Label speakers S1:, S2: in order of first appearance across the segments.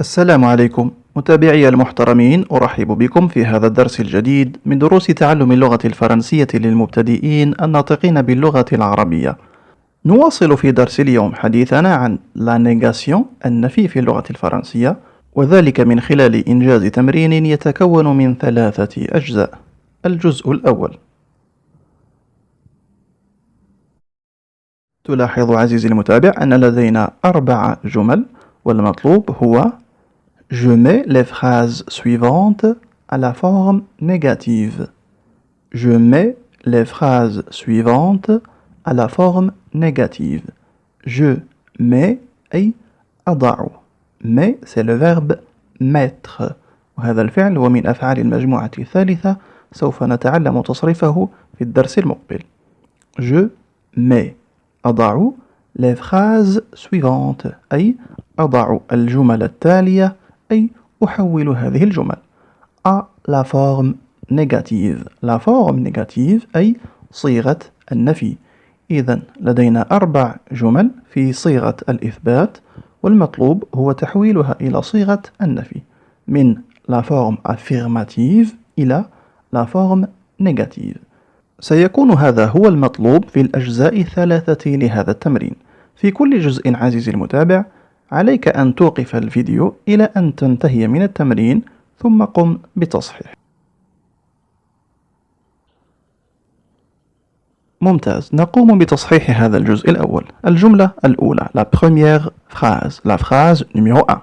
S1: السلام عليكم متابعي المحترمين، أرحب بكم في هذا الدرس الجديد من دروس تعلم اللغة الفرنسية للمبتدئين الناطقين باللغة العربية. نواصل في درس اليوم حديثنا عن la négation النفي في اللغة الفرنسية، وذلك من خلال إنجاز تمرين يتكون من 3 أجزاء. الجزء الأول. تلاحظ عزيزي المتابع أن لدينا 4 جمل، والمطلوب هو Je mets les phrases suivantes à la forme négative. Je mets les phrases suivantes à la forme négative. Je mets أي أضع. mets c'est le verbe mettre، وهذا الفعل هو من أفعال المجموعة الثالثة، سوف نتعلم تصريفه في الدرس المقبل. Je mets أضع les phrases suivantes أي أضع الجمل التالية، أي أحول هذه الجمل à la forme négative. La forme négative أي صيغة النفي. إذن لدينا 4 جمل في صيغة الإثبات، والمطلوب هو تحويلها إلى صيغة النفي من la forme affirmative إلى la forme négative. سيكون هذا هو المطلوب في الأجزاء 3 لهذا التمرين. في كل جزء عزيزي المتابع عليك أن توقف الفيديو إلى أن تنتهي من التمرين، ثم قم بتصحيح. ممتاز، نقوم بتصحيح هذا الجزء الأول. الجملة الأولى la première phrase، la phrase numéro 1.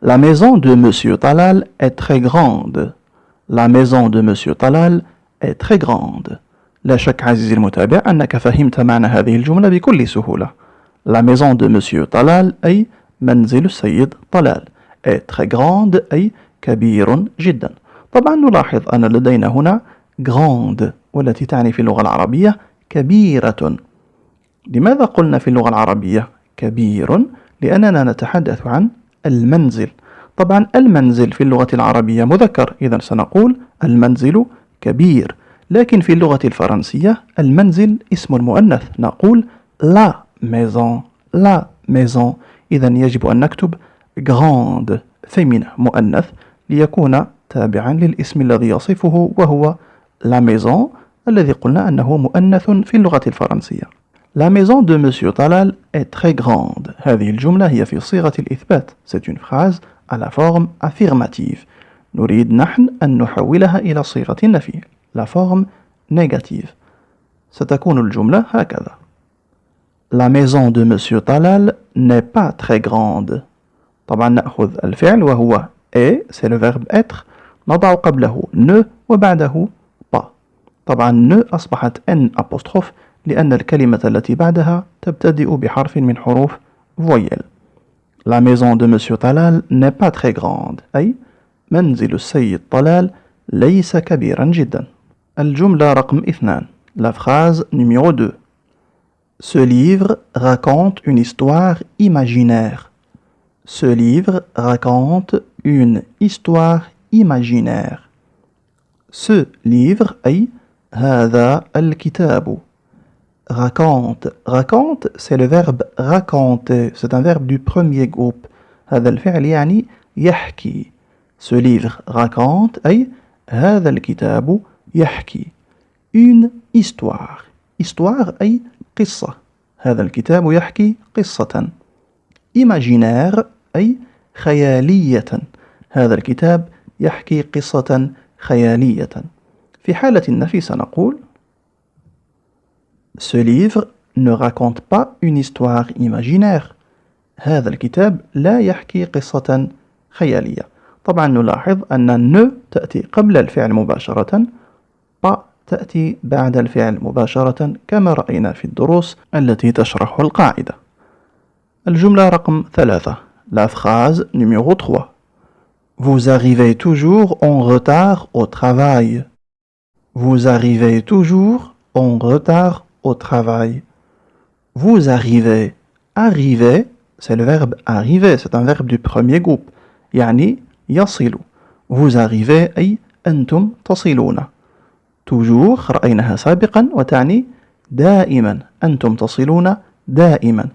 S1: La maison de Monsieur Talal est très grande. La maison de Monsieur Talal est très grande. لا شك عزيزي المتابع أنك فهمت معنى هذه الجملة بكل سهولة. La maison de Monsieur Talal أي منزل السيد طلال، est très grande أي كبير جدا. طبعا نلاحظ أن لدينا هنا grande، والتي تعني في اللغة العربية كبيرة. لماذا قلنا في اللغة العربية كبير؟ لأننا نتحدث عن المنزل. طبعا المنزل في اللغة العربية مذكر، إذا سنقول المنزل كبير. لكن في اللغة الفرنسية المنزل اسم المؤنث، نقول la maison، la maison. إذا يجب أن نكتب grande féminin مؤنث ليكون تابعا للاسم الذي يصفه، وهو la maison الذي قلنا أنه مؤنث في اللغة الفرنسية. La maison de Monsieur Talal est très grande. هذه الجملة هي في صيغة الإثبات. C'est une phrase à la forme affirmative. نريد نحن أن نحولها إلى صيغة النفي، la forme négative. ستكون الجملة هكذا: La maison de Monsieur Talal n'est pas très grande. طبعا نأخذ الفعل وهو est، c'est le verbe être، نضع قبله ne وبعده pas. طبعا ne أصبحت n apostrophe لأن الكلمة التي بعدها تبتدئ بحرف من حروف voyelle. La maison de Monsieur Talal n'est pas très grande أي منزل السيد طلال ليس كبيرا جدا. الجملة رقم 2. La phrase numéro 2. Ce livre raconte une histoire imaginaire. Ce livre raconte une histoire imaginaire. Ce livre أي هذا الكتاب. Raconte. Raconte c'est le verbe raconter. C'est un verbe du premier groupe. هذا الفعل يعني يحكي. Ce livre raconte أي هذا الكتاب يحكي une histoire. Histoire أي قصة. هذا الكتاب يحكي قصة. imaginaire أي خيالية. هذا الكتاب يحكي قصة خيالية. في حالة النفي سنقول Ce livre ne raconte pas une histoire imaginaire. هذا الكتاب لا يحكي قصة خيالية. طبعا نلاحظ أن ne تأتي قبل الفعل مباشرة، pas تأتي بعد الفعل مباشرة، كما رأينا في الدروس التي تشرح القاعدة. الجملة رقم 3. La phrase numéro 3. Vous arrivez toujours en retard au travail. Vous arrivez toujours en retard au travail. Vous arrivez. Arriver, c'est le verbe arriver, c'est un verbe du premier groupe. يعني يصل. Vous arrivez أي أنتم تصلون. toujours رأيناها سابقا وتعني دائما، أنتم تصلون دائما.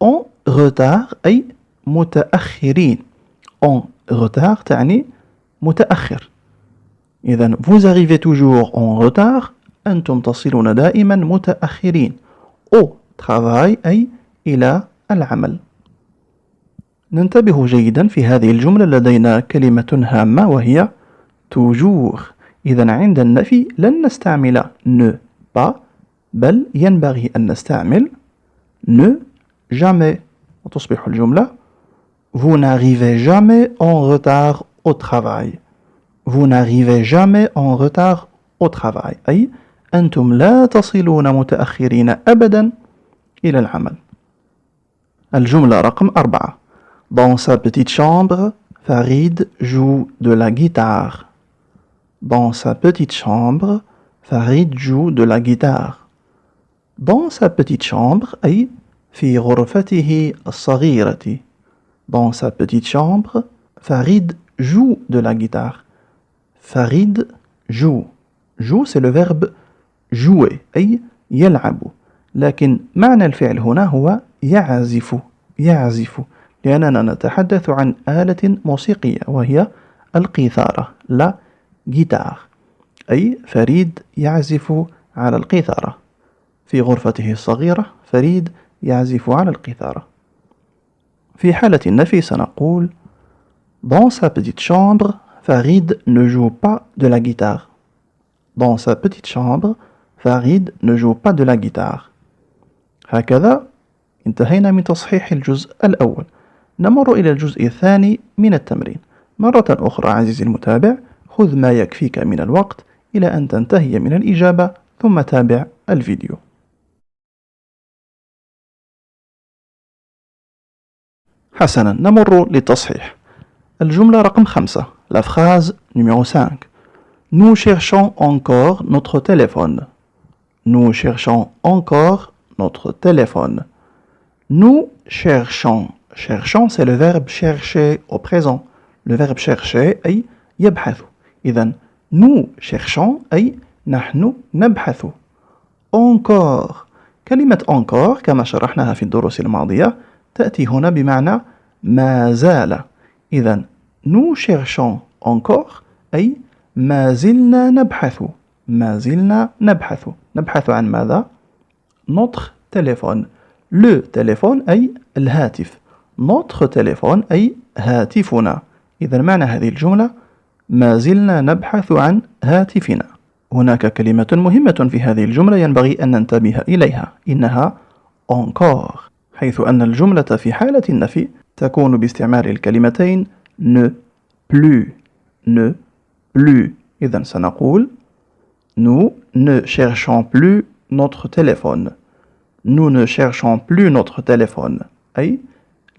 S1: en retard أي متأخرين. en retard تعني متأخر. إذن vous arrivez toujours en retard. أنتم تصلون دائما متأخرين. au travail أي إلى العمل. ننتبه جيدا في هذه الجملة لدينا كلمة هامة وهي toujours. إذن عند النفي لن نستعمل ne pas بل ينبغي أن نستعمل ne jamais وتصبح الجملة Vous n'arrivez jamais en retard au travail. Vous n'arrivez jamais en retard au travail. أي أنتم لا تصلون متأخرين أبدا إلى العمل. الجملة رقم 4. Dans sa petite chambre, Farid joue de la guitare. Dans sa petite chambre, Farid joue de la guitare. Dans sa petite chambre أي في غرفته الصغيرة. Dans sa petite chambre, Farid joue de la guitare. Farid joue. Joue c'est le verbe jouer أي يلعب. لكن معنى الفعل هنا هو يعزف. يعزف لأننا نتحدث عن آلة موسيقية وهي القيثارة لا جيتار. أي فريد يعزف على القيثارة. في غرفته الصغيرة فريد يعزف على القيثارة. في حالة النفي سنقول Dans sa petite chambre, Farid ne joue pas de la guitare. Dans sa petite chambre, Farid ne joue pas de la guitare. هكذا انتهينا من تصحيح الجزء الأول. نمر إلى الجزء الثاني من التمرين. مرة أخرى عزيزي المتابع خذ ما يكفيك من الوقت إلى أن تنتهي من الإجابة ثم تابع الفيديو. حسنا نمر للتصحيح. الجملة رقم 5. La phrase numéro 5. Nous cherchons encore notre téléphone. Nous cherchons encore notre téléphone. Nous cherchons. Cherchons c'est le verbe chercher au présent. Le verbe chercher أي يبحث. إذن nous cherchons أي نحن نبحث. Encore. كلمة encore كما شرحناها في الدروس الماضية تأتي هنا بمعنى ما زال. إذن nous cherchons encore أي ما زلنا نبحث. ما زلنا نبحث. نبحث عن ماذا؟ notre téléphone. le téléphone أي الهاتف. notre téléphone أي هاتفنا. إذن معنى هذه الجملة ما زلنا نبحث عن هاتفنا. هناك كلمة مهمة في هذه الجملة ينبغي أن ننتبه إليها. إنها encore. حيث أن الجملة في حالة النفي تكون باستعمال الكلمتين ne plus. ne plus. إذن سنقول Nous ne cherchons plus notre téléphone. Nous ne cherchons plus notre téléphone. أي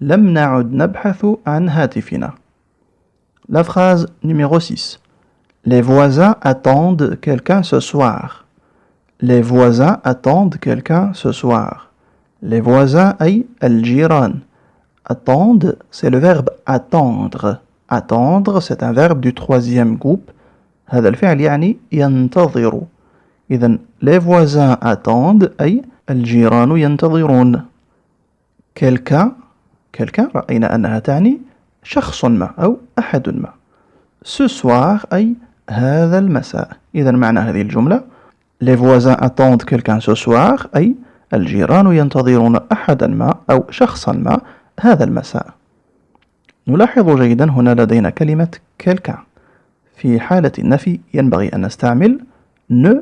S1: لم نعد نبحث عن هاتفنا. La phrase numéro 6. Les voisins attendent quelqu'un ce soir. Les voisins attendent quelqu'un ce soir. Les voisins أي الجيران. Attendre, c'est le verbe attendre. Attendre, c'est un verbe du troisième groupe. هذا الفعل يعني ينتظر. إذن les voisins attendent أي الجيران ينتظرون. Quelqu'un رأينا أنها تعني شخص ما أو أحد ما. Ce soir أي هذا المساء. إذن معنى هذه الجملة les voisins attendent quelqu'un ce soir أي الجيران ينتظرون أحدا ما أو شخصا ما هذا المساء. نلاحظ جيدا هنا لدينا كلمة quelqu'un. في حالة النفي ينبغي أن نستعمل ne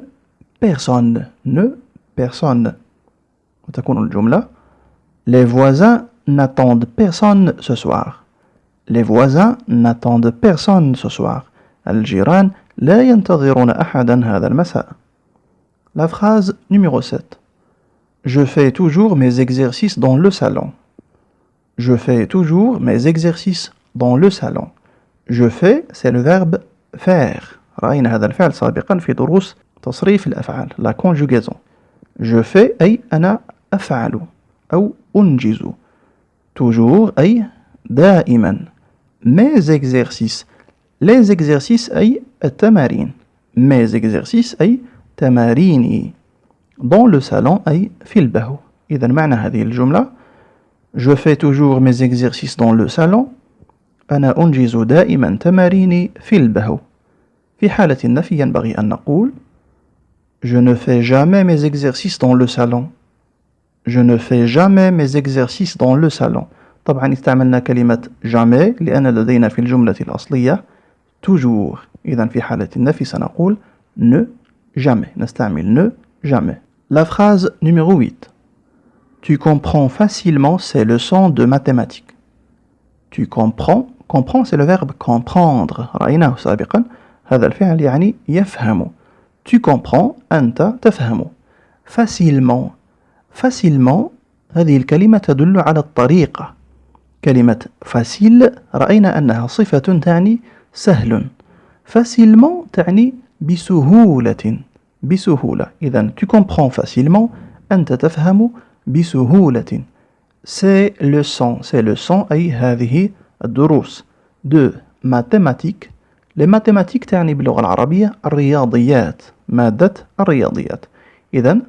S1: personne. ne personne. وتكون الجملة Les voisins n'attendent personne ce soir. Les voisins n'attendent personne ce soir. الجيران لا ينتظرون أحدا هذا المساء. La phrase numéro 7. Je fais toujours mes exercices dans le salon. Je fais toujours mes exercices dans le salon. Je fais, c'est le verbe faire. رأينا هذا الفعل سابقا في دروس تصريف الأفعال. La conjugaison. Je fais أي أنا أفعل أو أنجز. Toujours أي دائما. Mes exercices. Les exercices أي التمارين. Mes exercices أي تماريني. Dans le salon أي في البهو. إذا معنى هذه الجملة Je fais toujours mes exercices dans le salon. أنا أنجز دائما تماريني في البهو. في حالة النفي ينبغي أن نقول Je ne fais jamais mes exercices dans le salon. Je ne fais jamais mes exercices dans le salon. طبعا استعملنا كلمة jamais لأن لدينا في الجملة الأصلية toujours. إذا في حالة النفي سنقول ne jamais. نستعمل ne jamais. La phrase numéro 8. Tu comprends facilement ces leçons de mathématiques. Tu comprends. Comprend c'est le verbe comprendre. رأيناه سابقا. هذا الفعل يعني يفهم. Tu comprends أنت تفهم. Facilement. Facilement هذه الكلمة تدل على الطريقة. كلمة facile رأينا أنها صفة تعني سهل. Facilement تعني بسهولة. بسهولة. إذن tu comprends facilement أنت تفهم بسهولة. Ces leçons. Ces leçons أي هذه الدروس de mathématiques. Les mathématiques تعني باللغة العربية الرياضيات. مادة الرياضيات. إذن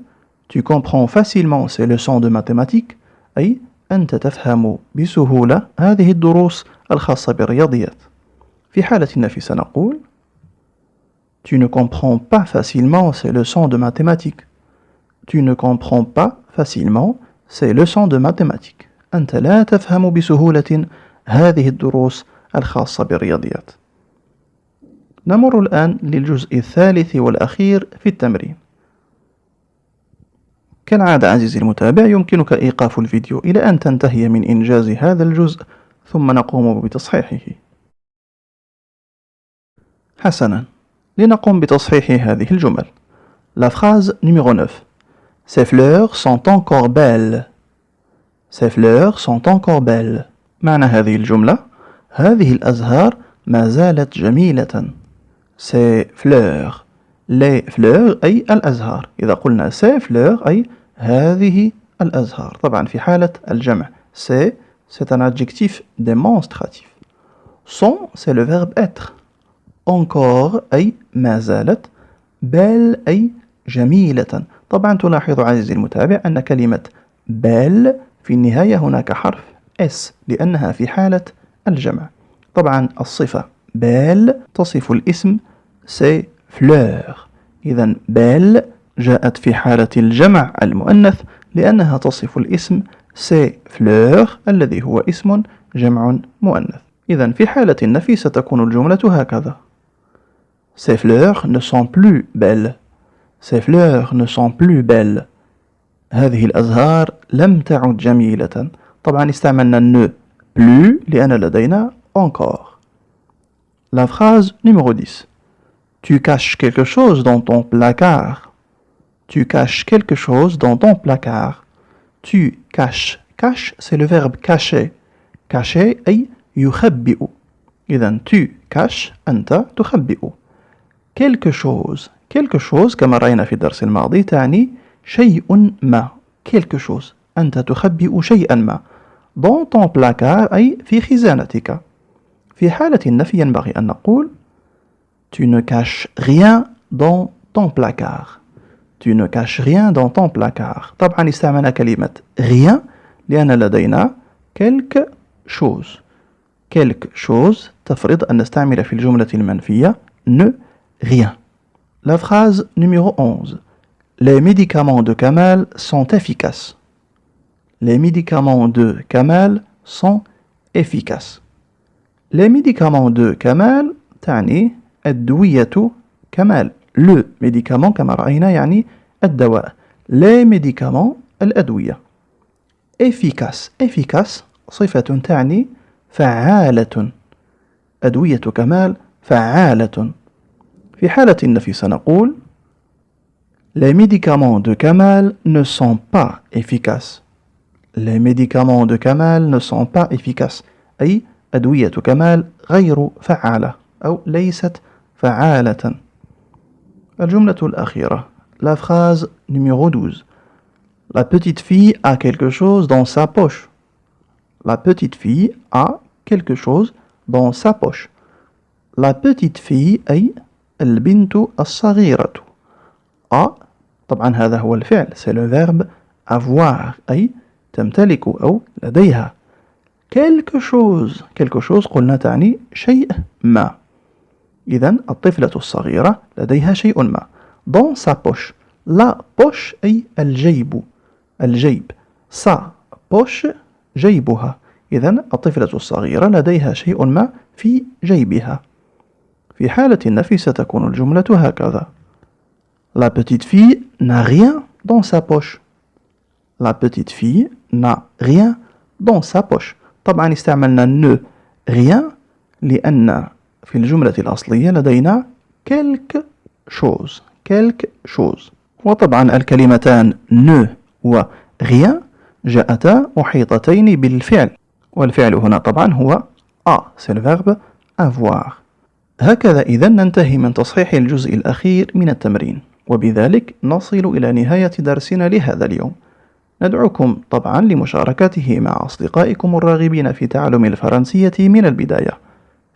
S1: tu comprends facilement ces leçons de mathématiques أي أنت تفهم بسهولة هذه الدروس الخاصة بالرياضيات. في حالة النفي سنقول Tu ne comprends pas facilement ces leçons de mathématiques. Tu ne comprends pas facilement ces leçons de mathématiques. أنت لا تفهم بسهولة هذه الدروس الخاصة بالرياضيات. نمر الآن للجزء الثالث والأخير في التمرين. كالعادة عزيزي المتابع يمكنك إيقاف الفيديو إلى أن تنتهي من إنجاز هذا الجزء ثم نقوم بتصحيحه. حسنا، لنقوم بتصحيح هذه الجمل. La phrase numéro 9. Ces fleurs sont encore belles. Ces fleurs sont encore belles. معنى هذه الجملة: هذه الأزهار ما زالت جميلة. Ces fleurs. Les fleurs أي الأزهار. إذا قلنا ces fleurs أي هذه الأزهار. طبعا في حالة الجمع. C'est un adjectif démonstratif. Sont c'est le verbe être. Encore أي ما زالت. belle أي جميلة. طبعا تلاحظ عزيزي المتابع أن كلمة belle في النهاية هناك حرف S لأنها في حالة الجمع. طبعا الصفة belle تصف الاسم c'est fleur. إذن belle جاءت في حالة الجمع المؤنث لأنها تصف الاسم c'est fleur الذي هو اسم جمع مؤنث. إذن في حالة النفي ستكون الجملة هكذا: Ces fleurs ne sont plus belles. Ces fleurs ne sont plus belles. هذه الأزهار لم تعد جميلة. طبعا استعملنا ne plus لأن لدينا encore. La phrase numéro 10. Tu caches quelque chose dans ton placard. Tu caches quelque chose dans ton placard. Tu caches. Cache c'est le verbe cacher. Cacher أي يخبئ. إذن tu caches أنت تخبئ. quelque chose. quelque chose كما رأينا في الدرس الماضي تعني شيء ما. quelque chose. أنت تخبئ شيئا ما. dans ton placard أي في خزانتك. في حالة النفي ينبغي أن نقول Tu ne caches rien dans ton placard. Tu ne caches rien dans ton placard. طبعا استعملنا كلمة rien لأن لدينا quelque chose. quelque chose تفرض أن نستعمل في الجملة المنفية ne rien. La phrase numéro 11. Les médicaments de Kamal sont efficaces. Les médicaments de Kamal sont efficaces. Les médicaments de Kamal تعني الدوية كمال. le médicament كما رأينا يعني الدواء. les médicaments الأدوية. efficace. efficace صفة تعني فعالة. أدوية كمال فعالة. في حالة النفي سنقول Les médicaments de Kamal ne sont pas efficaces. Les médicaments de Kamal ne sont pas efficaces. أي أدوية كمال غير فعالة أو ليست فعالة. الجملة الأخيرة. La phrase numéro 12. La petite fille a quelque chose dans sa poche. La petite fille a quelque chose dans sa poche. La petite fille أي البنت الصغيرة. a طبعا هذا هو الفعل c'est le verbe avoir أي تمتلك أو لديها. quelque chose قلنا تعني شيء ما. إذن الطفلة الصغيرة لديها شيء ما. dans sa poche. la poche أي الجيب. sa poche جيبها. إذن الطفلة الصغيرة لديها شيء ما في جيبها. في حالة النفي ستكون الجملة هكذا: La petite fille n'a rien dans sa poche. La petite fille n'a rien dans sa poche. طبعا استعملنا ne rien لأن في الجملة الأصلية لدينا quelque chose. وطبعا الكلمتان ne و rien جاءتا محيطتين بالفعل، والفعل هنا طبعا هو a، c'est le verbe avoir. هكذا إذن ننتهي من تصحيح الجزء الأخير من التمرين، وبذلك نصل إلى نهاية درسنا لهذا اليوم. ندعوكم طبعا لمشاركته مع أصدقائكم الراغبين في تعلم الفرنسية من البداية.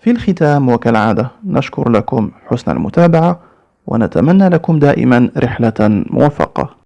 S1: في الختام وكالعادة نشكر لكم حسن المتابعة، ونتمنى لكم دائما رحلة موفقة.